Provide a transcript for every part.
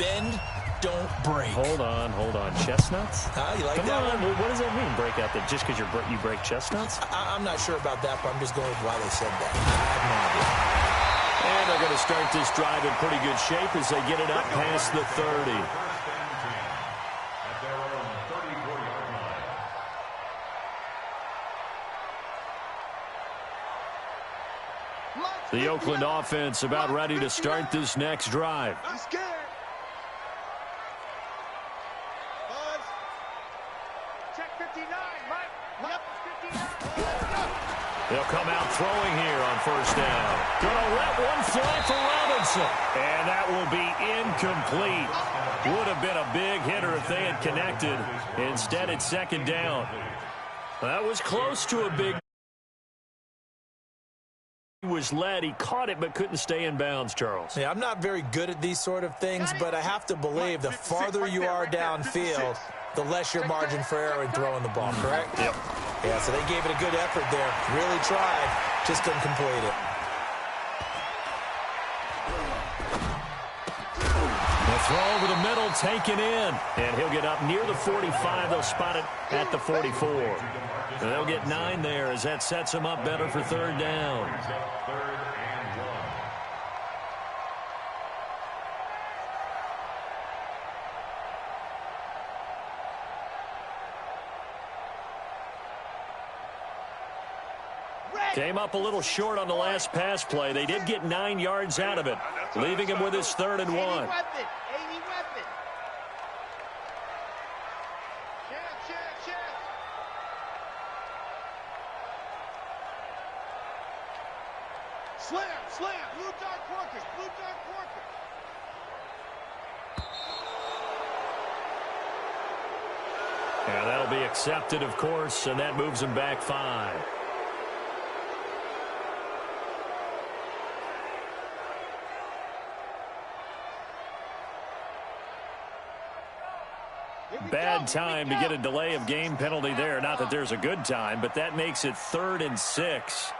Bend, don't break. Hold on. Chestnuts? You like Come that on. one? What does that mean, break out? That just because you break chestnuts? I'm not sure about that, but I'm just going with why they said that. I have no idea. And they're going to start this drive in pretty good shape as they get it up past the 30. The Oakland offense about ready to start this next drive. They'll come out throwing here on first down. Gonna let one fly for Robinson. And that will be incomplete. Would have been a big hitter if they had connected. Instead, it's second down. That was close to a big. He was led. He caught it but couldn't stay in bounds, Charles. Yeah, I'm not very good at these sort of things, but I have to believe the farther you are downfield, the less your margin for error in throwing the ball, correct? Yep. Yeah, so they gave it a good effort there. Really tried. Just couldn't complete it. The throw over the middle, taken in. And he'll get up near the 45. They'll spot it at the 44. And they'll get 9 there as that sets them up better for third down. Came up a little short on the last pass play. They did get 9 yards out of it, leaving him with his 3rd and 1. Slam, blue dark workers. And that'll be accepted, of course, and that moves him back 5. Bad time to get a delay of game penalty there. Not that there's a good time, but that makes it 3rd and 6.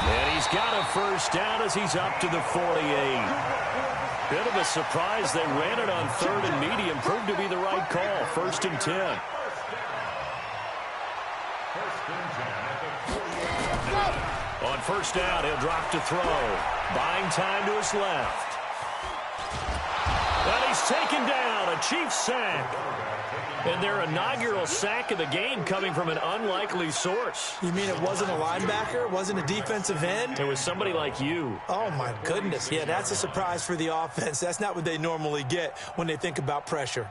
And he's got a first down as he's up to the 48. Bit of a surprise. They ran it on 3rd and medium. Proved to be the right call. 1st and 10. On first down, he'll drop to throw. Buying time to his left. And he's taken down. A Chiefs sack. And their inaugural sack of the game coming from an unlikely source. You mean it wasn't a linebacker? It wasn't a defensive end? It was somebody like you. Oh, my goodness. Yeah, that's a surprise for the offense. That's not what they normally get when they think about pressure.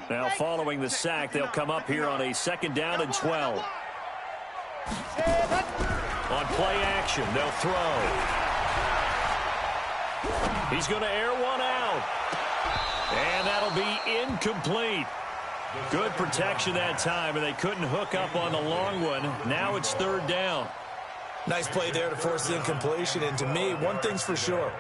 Now following the sack, they'll come up here on a 2nd down and 12. On play action, they'll throw. He's going to air one out. And that'll be incomplete. Good protection that time, and they couldn't hook up on the long one. Now it's 3rd down. Nice play there to force the incompletion. And to me, one thing's for sure.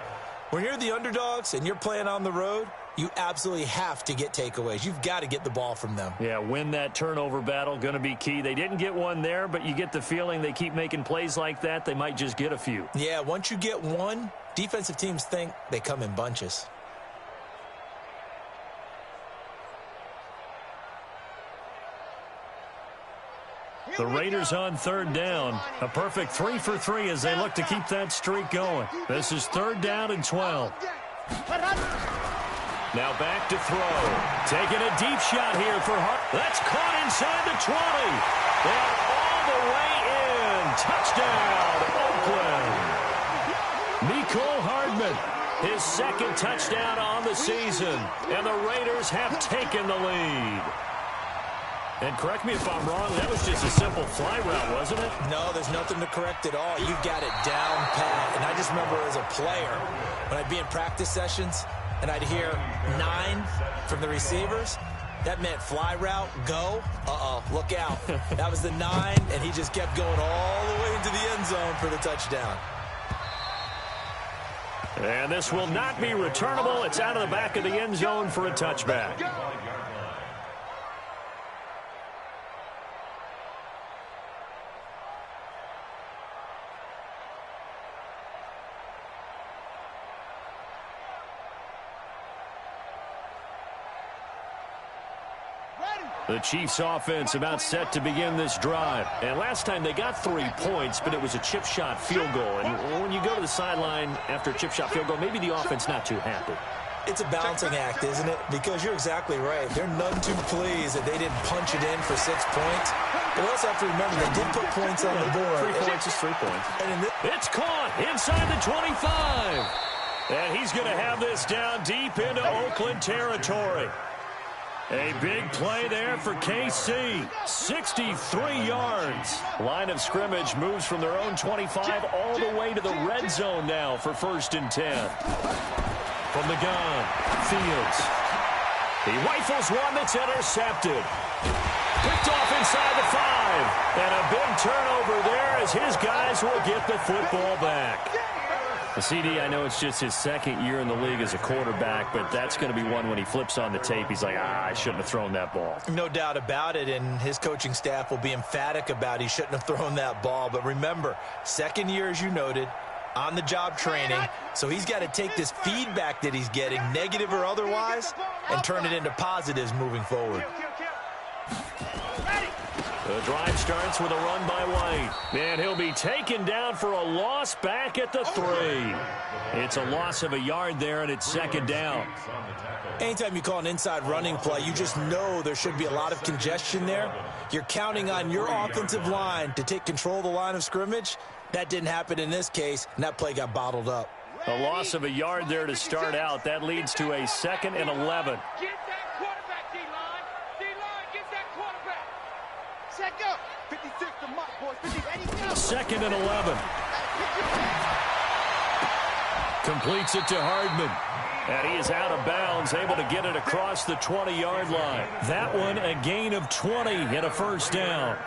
When you're the underdogs and you're playing on the road, you absolutely have to get takeaways. You've got to get the ball from them. Yeah, win that turnover battle, going to be key. They didn't get one there, but you get the feeling they keep making plays like that, they might just get a few. Yeah, once you get one, defensive teams think they come in bunches. The Raiders on 3rd down. A perfect 3 for 3 as they look to keep that streak going. This is 3rd down and 12. Now back to throw. Taking a deep shot here for Hart. That's caught inside the 20. They're all the way in. Touchdown, Oakland. Mecole Hardman, his 2nd touchdown on the season. And the Raiders have taken the lead. And correct me if I'm wrong, that was just a simple fly route, wasn't it? No, there's nothing to correct at all. You got it down pat. And I just remember as a player, when I'd be in practice sessions and I'd hear 9 from the receivers, that meant fly route, go. Look out. That was the 9, and he just kept going all the way into the end zone for the touchdown. And this will not be returnable. It's out of the back of the end zone for a touchback. The Chiefs offense about set to begin this drive. And last time they got 3 points, but it was a chip shot field goal. And when you go to the sideline after a chip shot field goal, maybe the offense not too happy. It's a balancing act, isn't it? Because you're exactly right. They're none too pleased that they didn't punch it in for 6 points. But we also have to remember they did put points on the board. 3 points is 3 points. It's caught inside the 25. And he's going to have this down deep into Oakland territory. A big play there for KC. 63 yards. Line of scrimmage moves from their own 25 all the way to the red zone now for 1st and 10. From the gun, Fields. He rifles one that's intercepted. Picked off inside the 5. And a big turnover there as his guys will get the football back. The CD, I know it's just his 2nd year in the league as a quarterback, but that's going to be one when he flips on the tape. He's like, I shouldn't have thrown that ball. No doubt about it, and his coaching staff will be emphatic about he shouldn't have thrown that ball. But remember, 2nd year, as you noted, on-the-job training, so he's got to take this feedback that he's getting, negative or otherwise, and turn it into positives moving forward. The drive starts with a run by White. And he'll be taken down for a loss back at the 3. It's a loss of a yard there, and it's 2nd down. Anytime you call an inside running play, you just know there should be a lot of congestion there. You're counting on your offensive line to take control of the line of scrimmage. That didn't happen in this case, and that play got bottled up. A loss of a yard there to start out. That leads to a 2nd and 11. Get that quarterback, D-line. D-line, get that quarterback. Set go. 56 to Mike, boys. 50, 2nd and 11. Completes it to Hardman. And he is out of bounds, able to get it across the 20-yard line. That one, a gain of 20 and a 1st down.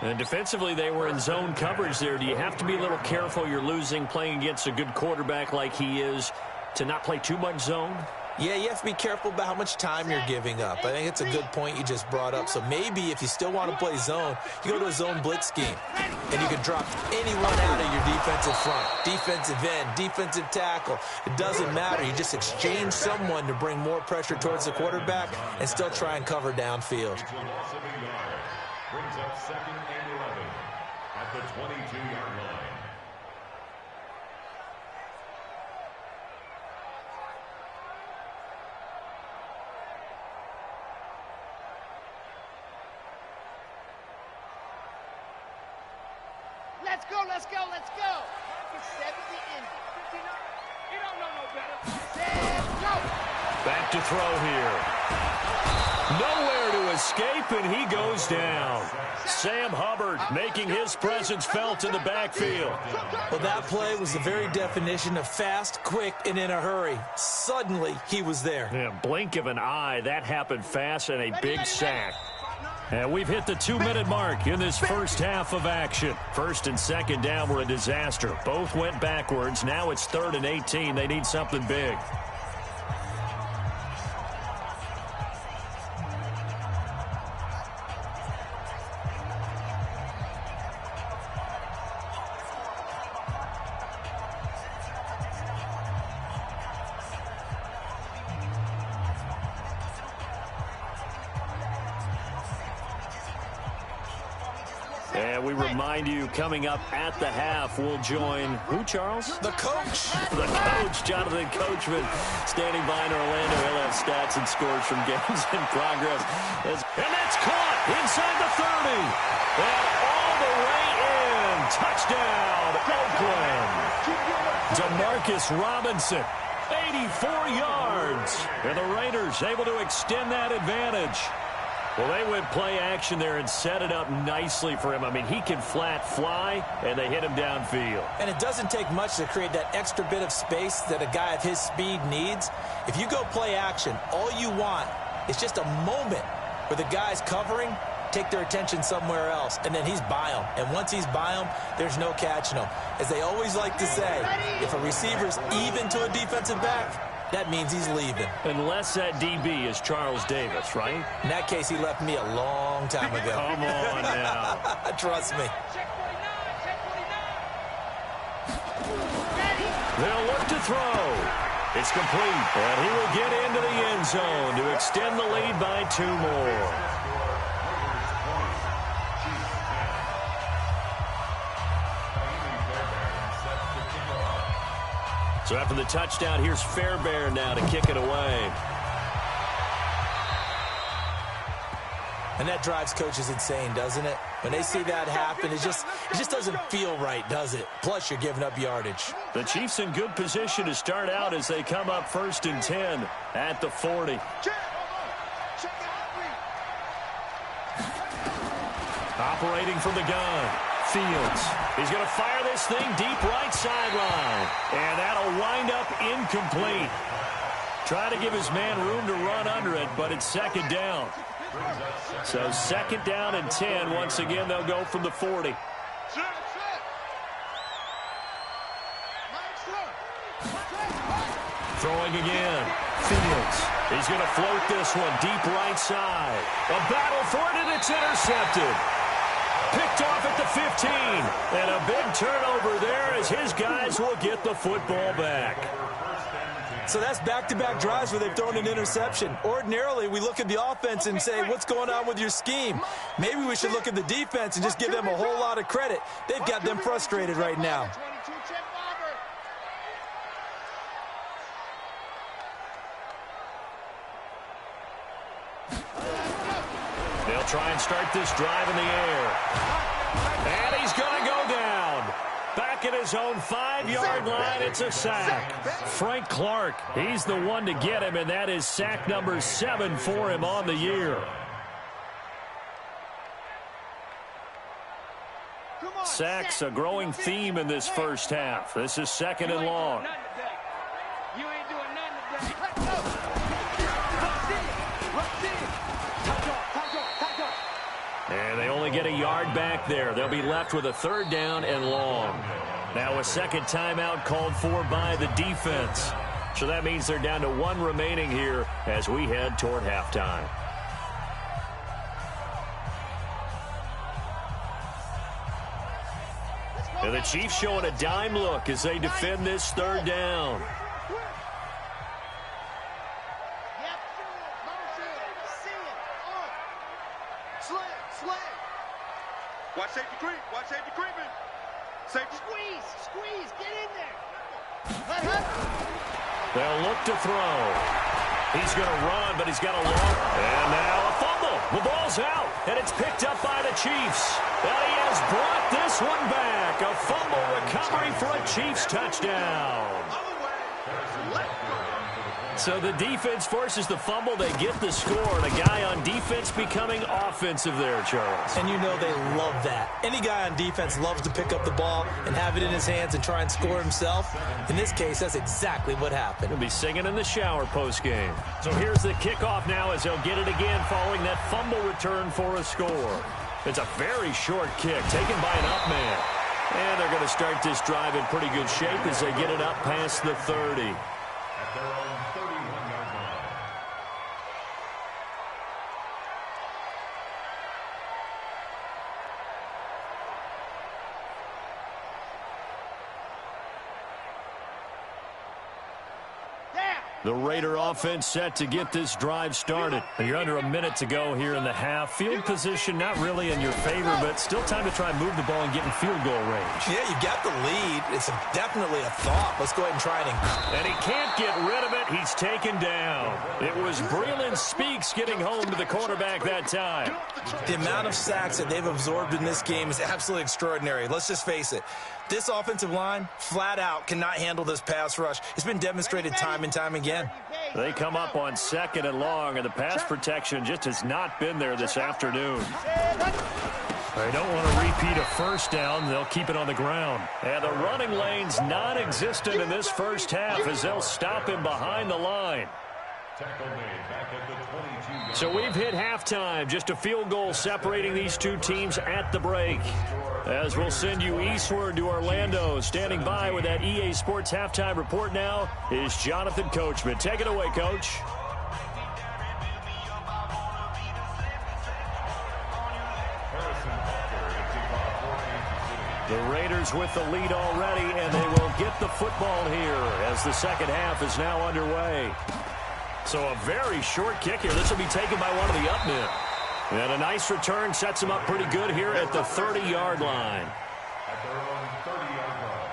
And defensively, they were in zone coverage there. Do you have to be a little careful? You're losing, playing against a good quarterback like he is, to not play too much zone? Yeah, you have to be careful about how much time you're giving up. I think it's a good point you just brought up. So maybe if you still want to play zone, you go to a zone blitz scheme. And you can drop anyone out of your defensive front. Defensive end, defensive tackle. It doesn't matter. You just exchange someone to bring more pressure towards the quarterback and still try and cover downfield. Brings up 2nd and 11 at the 22-yard line. Let's go, let's go, let's go. 70 in 59. He don't know no better. Let's go. Back to throw here. Nowhere to escape, and he goes down. Sam Hubbard making his presence felt in the backfield. Well, that play was the very definition of fast, quick, and in a hurry. Suddenly, he was there. Yeah, blink of an eye, that happened fast, and a big sack. And we've hit the 2-minute mark in this first half of action. 1st and 2nd down were a disaster. Both went backwards. Now it's 3rd and 18. They need something big. And we remind you, coming up at the half, we'll join who, Charles? The coach. The coach, Jonathan Coachman, standing by in Orlando. He'll have stats and scores from games in progress. And that's caught inside the 30. And all the way in. Touchdown, Oakland. Demarcus Robinson, 84 yards. And the Raiders able to extend that advantage. Well, they went play action there and set it up nicely for him. I mean, he can flat fly, and they hit him downfield. And it doesn't take much to create that extra bit of space that a guy of his speed needs. If you go play action, all you want is just a moment where the guy's covering, take their attention somewhere else, and then he's by him. And once he's by him, there's no catching him. As they always like to say, if a receiver's even to a defensive back, that means he's leaving. Unless that DB is Charles Davis, right? In that case, he left me a long time ago. Come on now. Trust me. They'll look to throw. It's complete. And he will get into the end zone to extend the lead by 2 more. So after the touchdown, here's Fairbairn now to kick it away. And that drives coaches insane, doesn't it? When they see that happen, it just doesn't feel right, does it? Plus, you're giving up yardage. The Chiefs in good position to start out as they come up 1st and 10 at the 40. Operating from the gun. Fields. He's going to fire this thing deep right sideline. And that'll wind up incomplete. Try to give his man room to run under it, but it's 2nd down. So 2nd down and 10. Once again, they'll go from the 40. Throwing again. Fields. He's going to float this one deep right side. A battle for it, and it's intercepted. Picked off at the 15. And a big turnover there as his guys will get the football back. So that's back-to-back drives where they've thrown an interception. Ordinarily, we look at the offense and say, what's going on with your scheme? Maybe we should look at the defense and just give them a whole lot of credit. They've got them frustrated right now. They'll try and start this drive in the air. And he's going to go down. Back at his own 5-yard line, it's a sack. Frank Clark, he's the one to get him, and that is sack number 7 for him on the year. Sacks a growing theme in this first half. This is 2nd and long. You ain't doing nothing today. And they only get a yard back there. They'll be left with a 3rd down and long. Now a 2nd timeout called for by the defense. So that means they're down to 1 remaining here as we head toward halftime. And the Chiefs showing a dime look as they defend this 3rd down. Watch safety creep. Watch safety creeping. Safety squeeze. Get in there. They'll look to throw. He's going to run, but he's got a long. And now a fumble. The ball's out, and it's picked up by the Chiefs. And he has brought this one back. A fumble recovery for a Chiefs touchdown. So the defense forces the fumble. They get the score. And a guy on defense becoming offensive there, Charles. And you know they love that. Any guy on defense loves to pick up the ball and have it in his hands and try and score himself. In this case, that's exactly what happened. He'll be singing in the shower post-game. So here's the kickoff now as they'll get it again following that fumble return for a score. It's a very short kick taken by an up man. And they're going to start this drive in pretty good shape as they get it up past the 30. At their own 31-yard line. The Raider offense set to get this drive started. You're under a minute to go here in the half. Field position not really in your favor, but still time to try and move the ball and get in field goal range. Yeah, you got the lead. It's definitely a thought. Let's go ahead and try it. And he can't get rid of it. He's taken down. It was Breland Speaks getting home to the quarterback that time. The amount of sacks that they've absorbed in this game is absolutely extraordinary. Let's just face it. This offensive line, flat out, cannot handle this pass rush. It's been demonstrated time and time again. They come up on 2nd and long, and the pass protection just has not been there this afternoon. They don't want to repeat a first down. They'll keep it on the ground. And the running lane's non-existent in this first half as they'll stop him behind the line. So we've hit halftime. Just a field goal separating these two teams at the break. As we'll send you eastward to Orlando. Standing by with that EA Sports halftime report now is Jonathan Coachman. Take it away, Coach. The Raiders with the lead already, and they will get the football here as the second half is now underway. So a very short kick here. This will be taken by one of the up men. And a nice return sets him up pretty good here at the 30-yard line. At their own 30-yard line.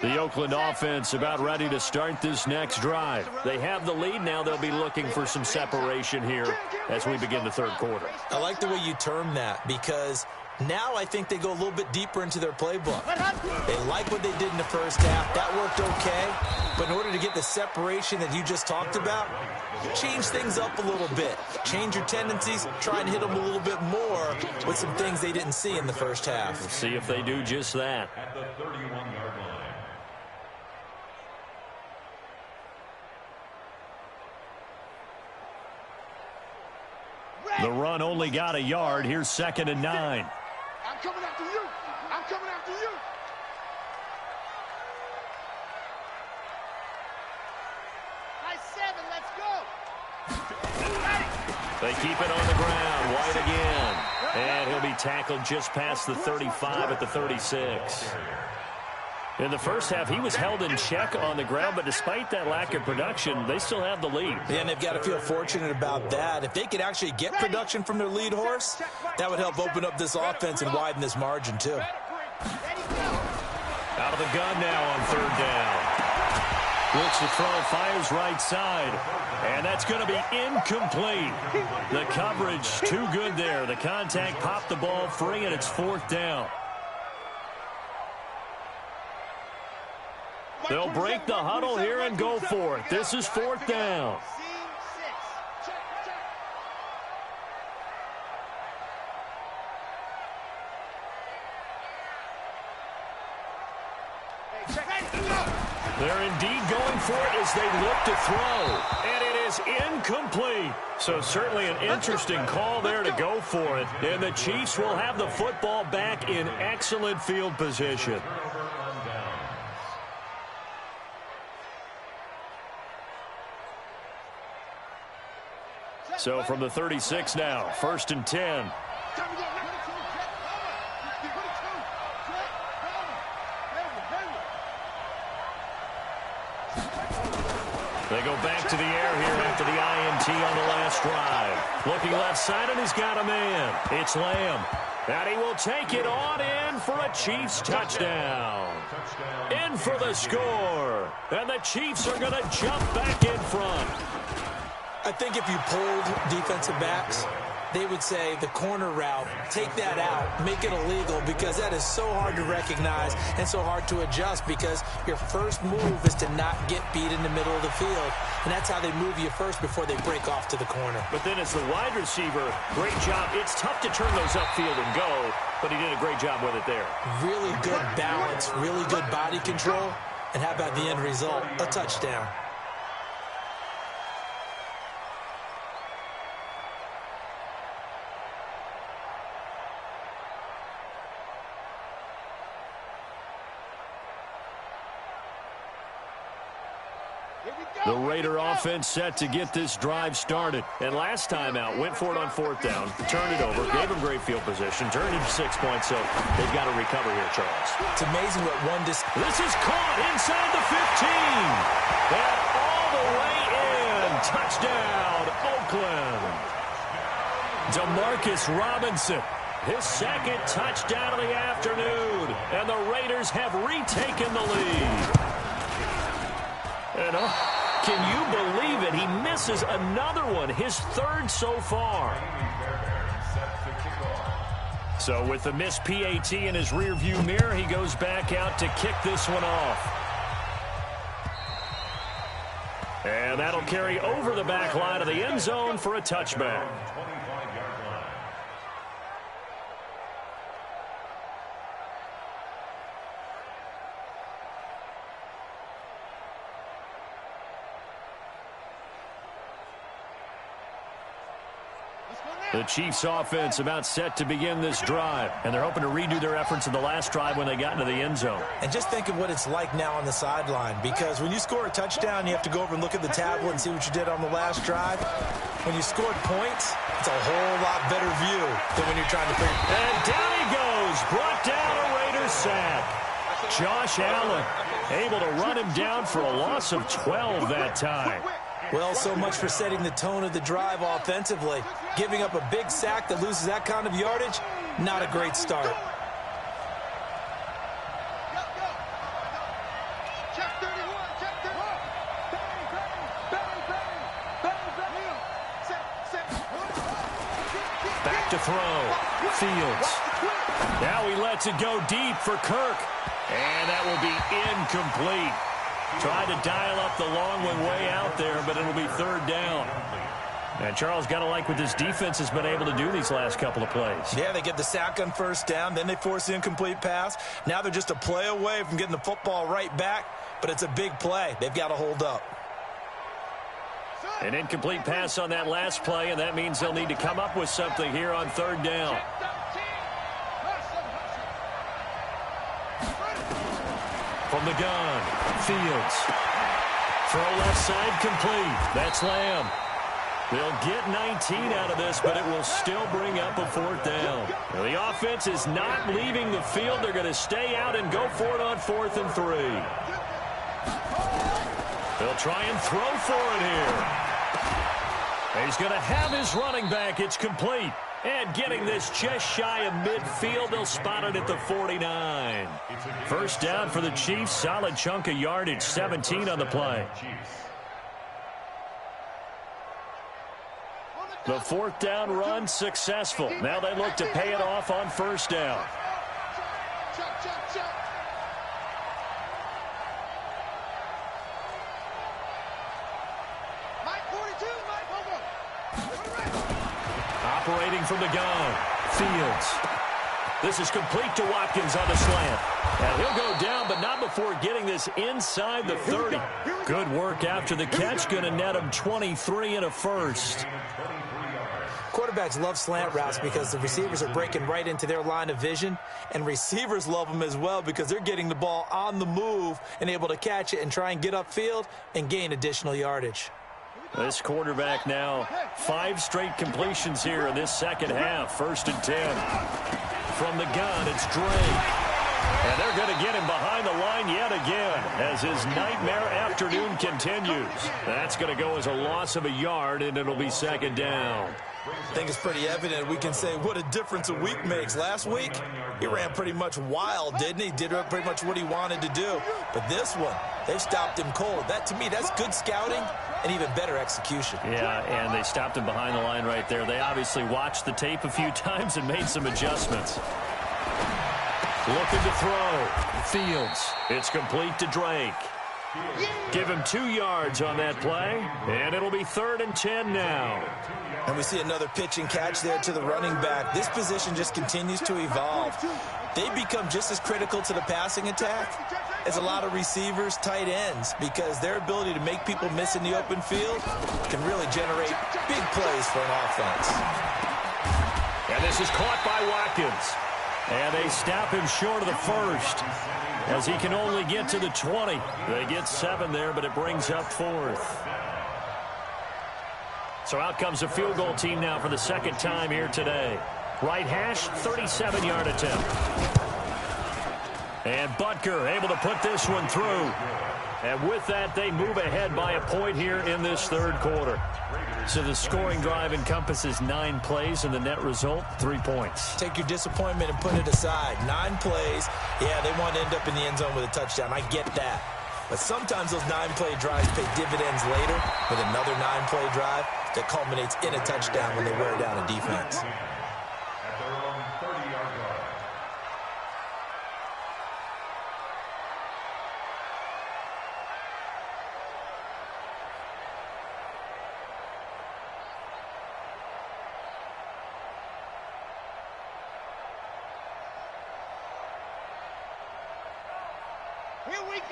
The Oakland offense about ready to start this next drive. They have the lead now. They'll be looking for some separation here as we begin the third quarter. I like the way you term that because now I think they go a little bit deeper into their playbook. They like what they did in the first half. That worked okay. But in order to get the separation that you just talked about, change things up a little bit. Change your tendencies. Try and hit them a little bit more with some things they didn't see in the first half. We'll see if they do just that. At the 31-yard line. The run only got a yard. Here's 2nd and 9. I'm coming after you. I'm coming after you. Nice 7. Let's go. They keep it on the ground. White again. And he'll be tackled just past the 35 at the 36. In the first half, he was held in check on the ground, but despite that lack of production, they still have the lead. Yeah, and they've got to feel fortunate about that. If they could actually get production from their lead horse, that would help open up this offense and widen this margin, too. Out of the gun now on 3rd down. Looks to throw, fires right side. And that's going to be incomplete. The coverage too good there. The contact popped the ball free, and it's 4th down. They'll break the huddle here and go for it. This is 4th down. They're indeed going for it as they look to throw. And it is incomplete. So certainly an interesting call there to go for it. And the Chiefs will have the football back in excellent field position. So from the 36 now, 1st and 10. They go back to the air here after the INT on the last drive. Looking left side, and he's got a man. It's Lamb. And he will take it on in for a Chiefs touchdown. In for the score. And the Chiefs are going to jump back in front. I think if you polled defensive backs, they would say the corner route, take that out, make it illegal, because that is so hard to recognize and so hard to adjust, because your first move is to not get beat in the middle of the field. And that's how they move you first before they break off to the corner. But then as the wide receiver, great job. It's tough to turn those upfield and go, but he did a great job with it there. Really good balance, really good body control. And how about the end result? A touchdown. The Raider offense set to get this drive started. And last time out, went for it on 4th down, turned it over, gave him great field position, turned into 6 points, so they've got to recover here, Charles. It's amazing what This is caught inside the 15. And all the way in. touchdown, Oakland. Demarcus Robinson, his second touchdown of the afternoon, and the Raiders have retaken the lead. And can you believe it? He misses another one, his third so far. So with the missed PAT in his rearview mirror, he goes back out to kick this one off. And that'll carry over the back line of the end zone for a touchback. The Chiefs offense about set to begin this drive, and they're hoping to redo their efforts in the last drive when they got into the end zone. And just think of what it's like now on the sideline, because when you score a touchdown, you have to go over and look at the tablet and see what you did on the last drive. When you scored points, it's a whole lot better view than when you're trying to figure. And down he goes, brought down a Raiders sack. Josh Allen able to run him down for a loss of 12 that time. Well, so much for setting the tone of the drive offensively. Giving up a big sack that loses that kind of yardage, not a great start. Back to throw. Fields. Now he lets it go deep for Kirk. And that will be incomplete. Tried to dial up the long one way out there, but it'll be third down. And Charles, got to like what this defense has been able to do these last couple of plays. Yeah, they get the sack on first down, then they force the incomplete pass. Now they're just a play away from getting the football right back, but it's a big play. They've got to hold up. An incomplete pass on that last play, and that means they'll need to come up with something here on third down. From the gun, Fields. Throw left side complete. That's Lamb. They'll get 19 out of this, but it will still bring up a fourth down. Now, the offense is not leaving the field. They're going to stay out and go for it on 4th and 3. They'll try and throw for it here. He's going to have his running back. It's complete. And getting this just shy of midfield, they'll spot it at the 49. First down for the Chiefs. Solid chunk of yardage, 17 on the play. The fourth down run successful. Now they look to pay it off on first down. Operating from the gun, Fields. This is complete to Watkins on the slant. And he'll go down, but not before getting this inside the 30. Good work after the catch. Going to net him 23 and a first. Quarterbacks love slant routes because the receivers are breaking right into their line of vision, and receivers love them as well because they're getting the ball on the move and able to catch it and try and get upfield and gain additional yardage. This quarterback now 5 straight completions here in this second half. 1st and 10. From the gun, it's Drake. And they're going to get him behind the line yet again as his nightmare afternoon continues. That's going to go as a loss of a yard, and it'll be second down. I think it's pretty evident. We can say what a difference a week makes. Last week, he ran pretty much wild, didn't he? Did pretty much what he wanted to do. But this one, they've stopped him cold. That, to me, that's good scouting and even better execution. Yeah, and they stopped him behind the line right there. They obviously watched the tape a few times and made some adjustments. Looking to throw. Fields. It's complete to Drake. Give him 2 yards on that play, and it'll be 3rd and 10 now. And we see another pitch and catch there to the running back. This position just continues to evolve. They become just as critical to the passing attack as a lot of receivers, tight ends, because their ability to make people miss in the open field can really generate big plays for an offense. And this is caught by Watkins. And they stop him short of the first as he can only get to the 20. They get 7 there, but it brings up 4th. So out comes a field goal team now for the second time here today. Right hash, 37-yard attempt. And Butker able to put this one through. And with that, they move ahead by a point here in this third quarter. So the scoring drive encompasses 9 plays, and the net result, 3 points. Take your disappointment and put it aside. 9 plays. Yeah, they want to end up in the end zone with a touchdown. I get that. But sometimes those 9-play drives pay dividends later with another 9-play drive that culminates in a touchdown when they wear down a defense. At their own 30-yard line.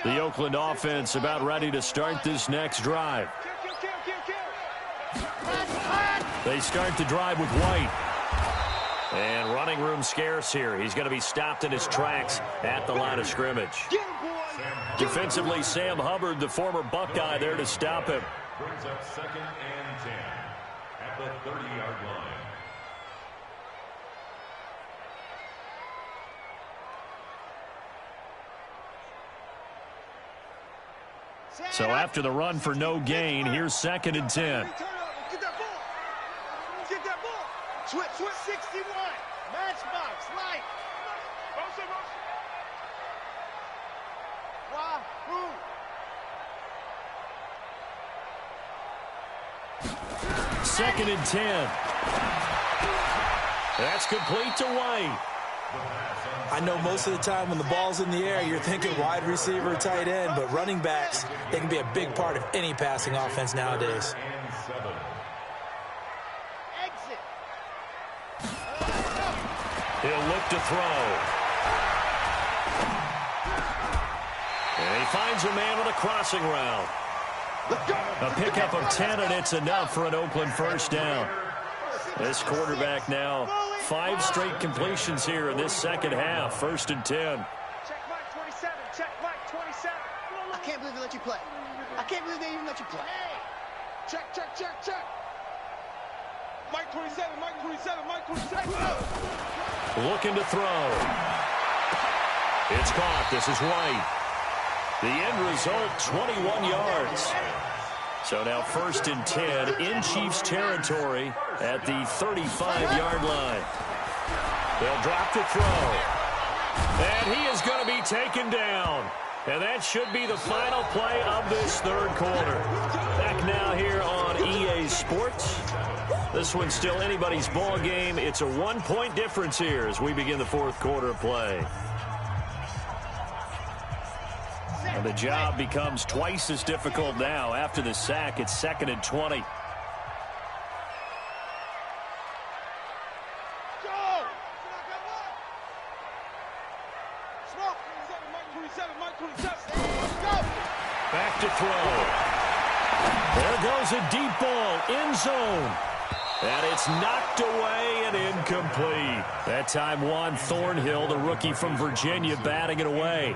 The Oakland offense about ready to start this next drive. They start the drive with White. And running room scarce here. He's going to be stopped in his tracks at the line of scrimmage. Defensively, Sam Hubbard, the former Buckeye, there to stop him. Brings up 2nd and 10 at the 30-yard line. So after the run for no gain, here's 2nd and 10. Get that ball. Get that ball. Switch. 61. Matchbox. Light. Motion. Wahoo. 2nd and 10. That's complete to White. I know most of the time when the ball's in the air, you're thinking wide receiver, tight end, but running backs, they can be a big part of any passing offense nowadays. Exit. He'll look to throw. And he finds a man on a crossing route. A pickup of 10, and it's enough for an Oakland first down. This quarterback now 5 straight completions here in this second half. 1st and 10. Check Mike 27. Check Mike 27. I can't believe they let you play. I can't believe they even let you play. Check. Mike 27. Mike 27. Looking to throw. It's caught. This is White. The end result, 21 yards. So now 1st and 10 in Chiefs territory at the 35-yard line. They'll drop to throw. And he is going to be taken down. And that should be the final play of this third quarter. Back now here on EA Sports. This one's still anybody's ball game. It's a 1-point difference here as we begin the fourth quarter of play. And the job becomes twice as difficult now. After the sack, it's 2nd and 20. Go! Smoke! Mike 27. Go! Back to throw. There goes a deep ball, end zone. And it's knocked away and incomplete. That time Juan Thornhill, the rookie from Virginia, batting it away.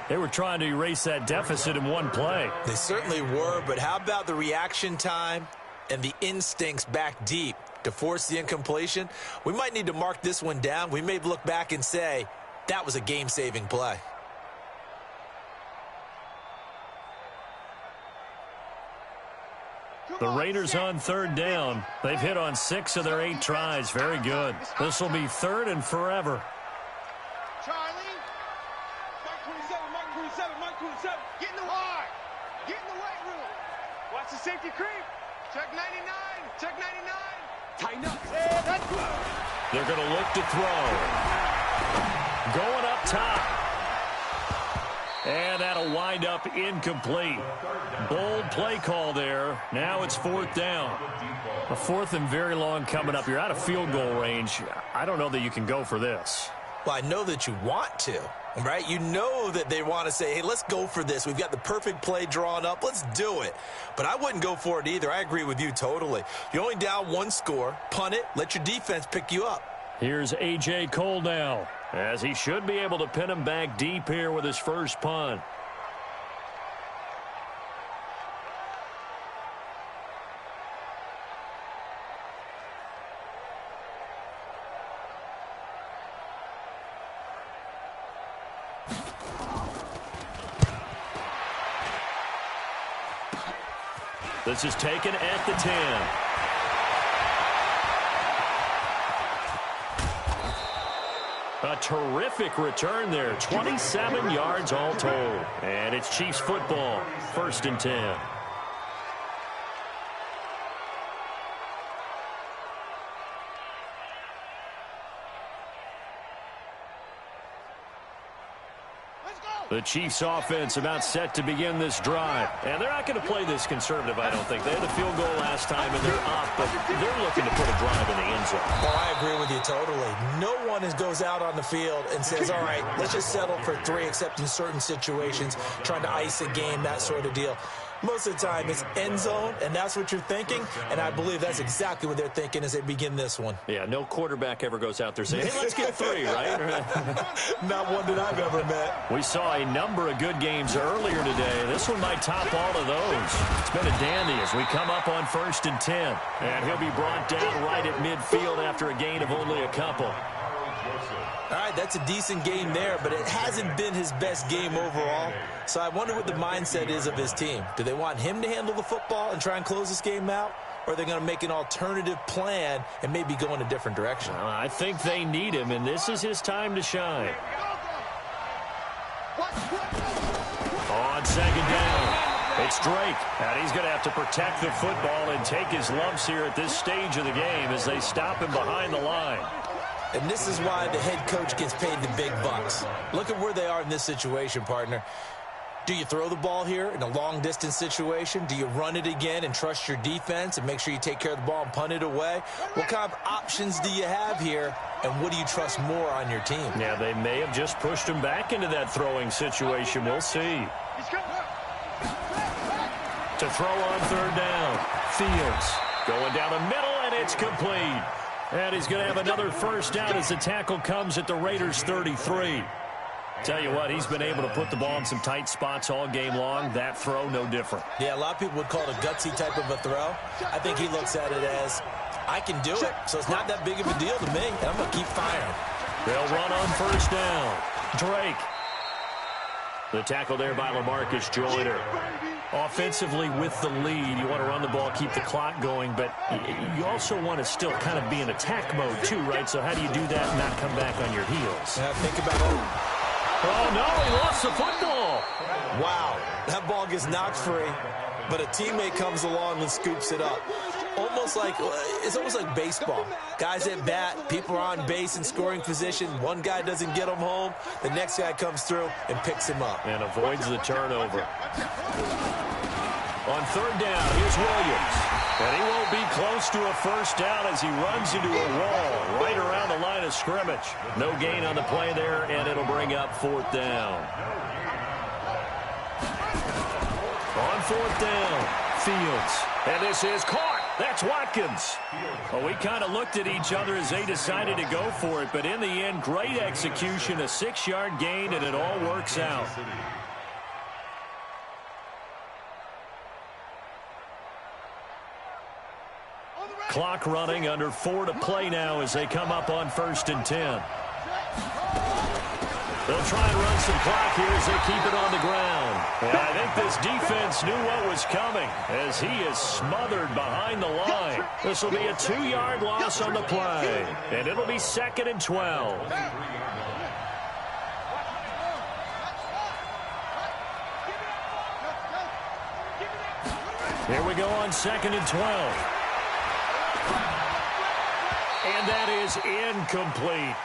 They were trying to erase that deficit in one play. They certainly were, but how about the reaction time and the instincts back deep to force the incompletion? We might need to mark this one down. We may look back and say, that was a game-saving play. The Raiders on 3rd down. They've hit on 6 of their 8 tries. Very good. This will be 3rd and forever. Charlie. Mike 27. Get in the hard. Get in the weight room. Watch the safety creep. Check 99. Tighten up. Yeah, that's good. They're going to look to throw. Going up top. And that'll wind up incomplete. Bold play call there. Now it's 4th down. A 4th and very long coming up. You're out of field goal range. I don't know that you can go for this. Well, I know that you want to, right? You know that they want to say, hey, let's go for this. We've got the perfect play drawn up. Let's do it. But I wouldn't go for it either. I agree with you totally. You're only down 1 score. Punt it. Let your defense pick you up. Here's A.J. Cole now, as he should be able to pin him back deep here with his first punt. This is taken at the 10. A terrific return there. 27 yards all told. And it's Chiefs football. 1st and 10. The Chiefs offense about set to begin this drive. And they're not going to play this conservative, I don't think. They had the field goal last time, and they're up, but they're looking to put a drive in the end zone. Well, I agree with you totally. No one goes out on the field and says, all right, let's just settle for 3, except in certain situations, trying to ice a game, that sort of deal. Most of the time, it's end zone, and that's what you're thinking, and I believe that's exactly what they're thinking as they begin this one. Yeah, no quarterback ever goes out there saying, hey, let's get 3, right? Not one that I've ever met. We saw a number of good games earlier today. This one might top all of those. It's been a dandy as we come up on 1st and 10. And he'll be brought down right at midfield after a gain of only a couple. All right, that's a decent game there, but it hasn't been his best game overall. So I wonder what the mindset is of his team. Do they want him to handle the football and try and close this game out? Or are they going to make an alternative plan and maybe go in a different direction? I think they need him, and this is his time to shine. On 2nd down, it's Drake. And he's going to have to protect the football and take his lumps here at this stage of the game as they stop him behind the line. And this is why the head coach gets paid the big bucks. Look at where they are in this situation, partner. Do you throw the ball here in a long-distance situation? Do you run it again and trust your defense and make sure you take care of the ball and punt it away? What kind of options do you have here, and what do you trust more on your team? Yeah, they may have just pushed him back into that throwing situation. We'll see. To throw on 3rd down. Fields going down the middle, and it's complete. And he's going to have another 1st down as the tackle comes at the Raiders' 33. Tell you what, he's been able to put the ball in some tight spots all game long. That throw, no different. Yeah, a lot of people would call it a gutsy type of a throw. I think he looks at it as, I can do it, so it's not that big of a deal to me, and I'm going to keep firing. They'll run on 1st down. Drake. The tackle there by LaMarcus Joyner. Offensively with the lead, you want to run the ball, keep the clock going, but you also want to still kind of be in attack mode too, right? So how do you do that and not come back on your heels? Yeah, think about it. Oh, no, he lost the football. Wow, that ball gets knocked free, but a teammate comes along and scoops it up. It's almost like baseball. Guys at bat, people are on base in scoring position. One guy doesn't get him home. The next guy comes through and picks him up. And avoids the turnover. On 3rd down, here's Williams. And he won't be close to a 1st down as he runs into a wall right around the line of scrimmage. No gain on the play there, and it'll bring up 4th down. On 4th down, Fields. And this is caught. That's Watkins. Well, we kind of looked at each other as they decided to go for it, but in the end, great execution, a 6-yard gain, and it all works out. Clock running, under 4 to play now as they come up on 1st and 10. They'll try and run some clock here as they keep it on the ground. And I think this defense knew what was coming as he is smothered behind the line. This will be a 2-yard loss on the play. And it'll be 2nd and 12. Here we go on 2nd and 12. And that is incomplete.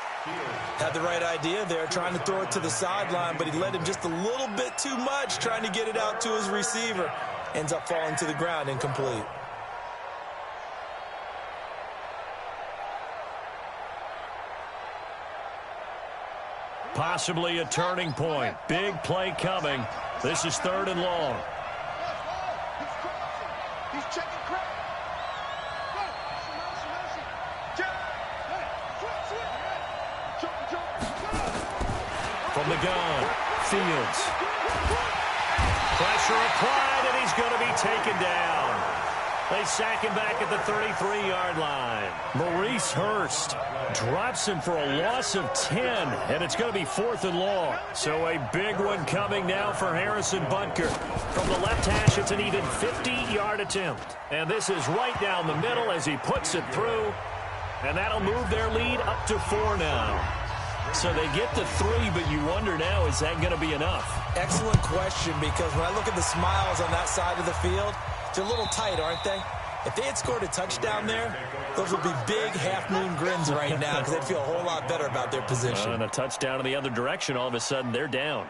Had the right idea there, trying to throw it to the sideline, but he led him just a little bit too much, trying to get it out to his receiver. Ends up falling to the ground, incomplete. Possibly a turning point. Big play coming. This is 3rd and long. He's checking crap. From the gun, Fields. Pressure applied, and he's going to be taken down. They sack him back at the 33-yard line. Maurice Hurst drops him for a loss of 10, and it's going to be 4th and long. So a big one coming now for Harrison Butker. From the left hash, it's an even 50-yard attempt. And this is right down the middle as he puts it through. And that'll move their lead up to 4 now. So they get to 3, but you wonder now, is that going to be enough? Excellent question, because when I look at the smiles on that side of the field, they're a little tight, aren't they? If they had scored a touchdown there, those would be big half-moon grins right now because they'd feel a whole lot better about their position. And a touchdown in the other direction, all of a sudden they're down.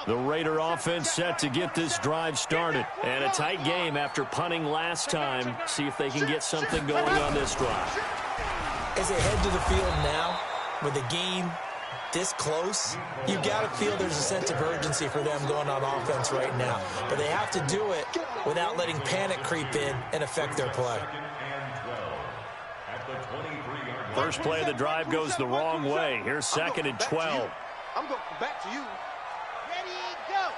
The Raider offense set to get this drive started. And a tight game after punting last time. See if they can get something going on this drive. As they head to the field now, with the game this close, you got to feel there's a sense of urgency for them going on offense right now. But they have to do it without letting panic creep in and affect their play. First play of the drive goes the wrong way. Here's 2nd and 12. I'm going back to you. Ready, go.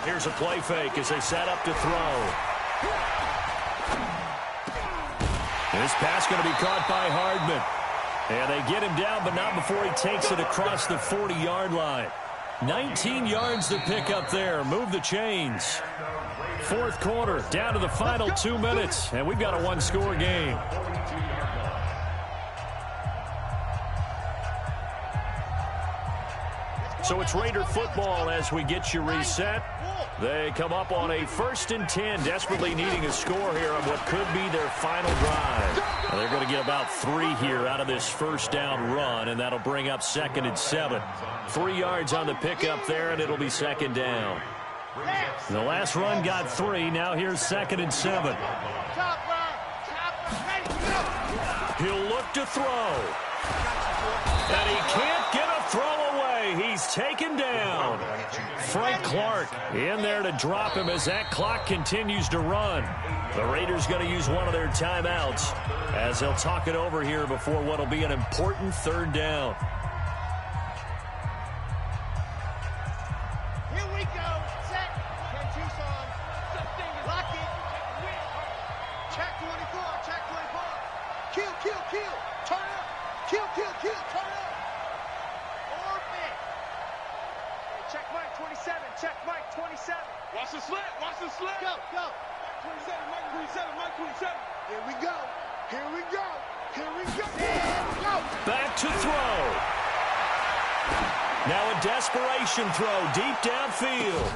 Here's a play fake as they set up to throw. This pass going to be caught by Hardman. And they get him down, but not before he takes it across the 40-yard line. 19 yards to pick up there. Move the chains. 4th quarter, down to the final 2 minutes, and we've got a one-score game. So it's Raider football as we get you reset. They come up on a 1st and 10, desperately needing a score here on what could be their final drive. Now they're going to get about 3 here out of this first down run, and that'll bring up 2nd and 7. 3 yards on the pickup there, and it'll be 2nd down. The last run got 3. Now here's 2nd and 7. He'll look to throw. And he can't get a throw away. He's taken down. Frank Clark in there to drop him as that clock continues to run. The Raiders going to use one of their timeouts as they'll talk it over here before what will be an important 3rd down. Here we go. Set. Ken Tucson. Lock it. Check 24. Check 24. Kill, kill, kill. Turn up. Kill, kill, kill. Turn up. Orbit. Check Mike 27. Check Mike 27. Watch the slip. Watch the slip. Go, go. 27. Mike 27. Mike 27. Here we go. Here we go. Here we go. And go. Back to throw. Now a desperation throw deep downfield.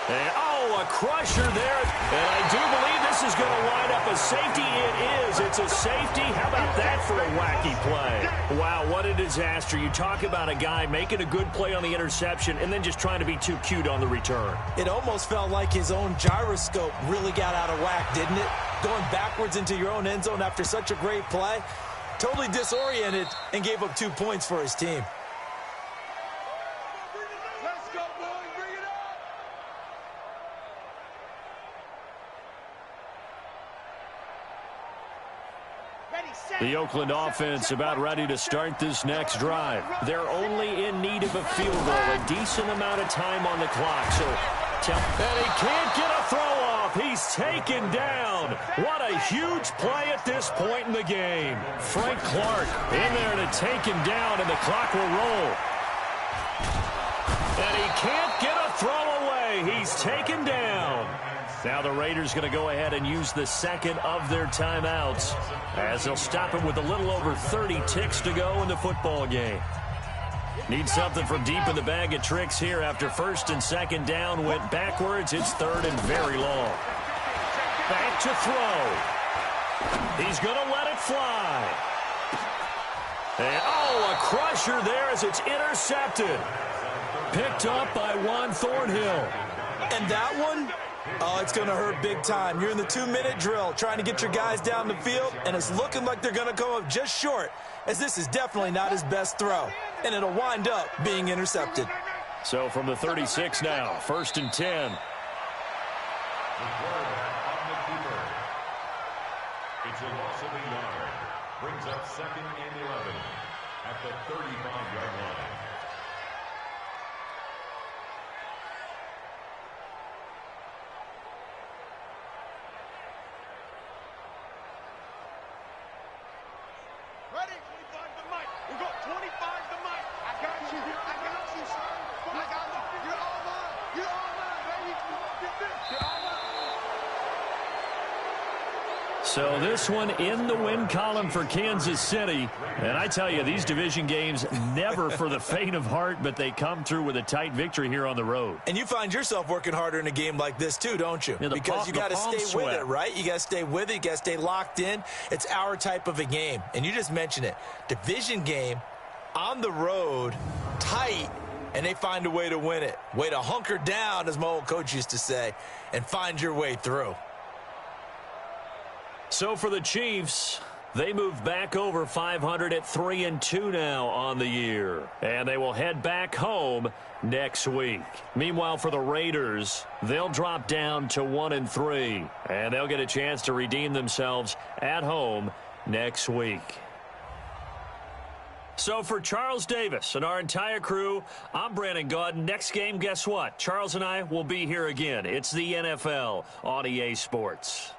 And, a crusher there. And I do believe this is going to wind up a safety. It is. It's a safety. How about that for a wacky play? Wow, what a disaster. You talk about a guy making a good play on the interception and then just trying to be too cute on the return. It almost felt like his own gyroscope really got out of whack, didn't it? Going backwards into your own end zone after such a great play. Totally disoriented and gave up 2 points for his team. Let's go, boys. Bring it up. The Oakland offense about ready to start this next drive. They're only in need of a field goal, a decent amount of time on the clock. And he can't get a throw off. He's taken down. What a huge play at this point in the game. Frank Clark in there to take him down, and the clock will roll. And he can't get a throw away. He's taken down. Now the Raiders going to go ahead and use the 2nd of their timeouts as they'll stop him with a little over 30 ticks to go in the football game. Need something from deep in the bag of tricks here after 1st and 2nd down went backwards. It's 3rd and very long. Back to throw. He's going to let it fly. And, a crusher there as it's intercepted. Picked up by Juan Thornhill. And that one? Oh, it's going to hurt big time. You're in the 2-minute drill trying to get your guys down the field, and it's looking like they're going to go up just short, as this is definitely not his best throw, and it'll wind up being intercepted. So from the 36 now, 1st and 10. It's a loss of a yard. brings up second and 11 at the 35-yard line. Ready? 25 the mic. We got 25 the mic. I got you. I got you, son. I got you. You're all mine. You're all mine, baby. You're all mine. So this one in the win column for Kansas City. And I tell you, these division games never for the faint of heart, but they come through with a tight victory here on the road. And you find yourself working harder in a game like this too, don't you? Yeah, because you got to stay sweat. with it, right? You got to stay with it. You got to stay locked in. It's our type of a game. And you just mentioned it. Division game, on the road, tight, and they find a way to win it. Way to hunker down, as my old coach used to say, and find your way through. So for the Chiefs, they move back over 500 at 3-2 now on the year. And they will head back home next week. Meanwhile, for the Raiders, they'll drop down to 1-3. And they'll get a chance to redeem themselves at home next week. So for Charles Davis and our entire crew, I'm Brandon Gaudin. Next game, guess what? Charles and I will be here again. It's the NFL on EA Sports.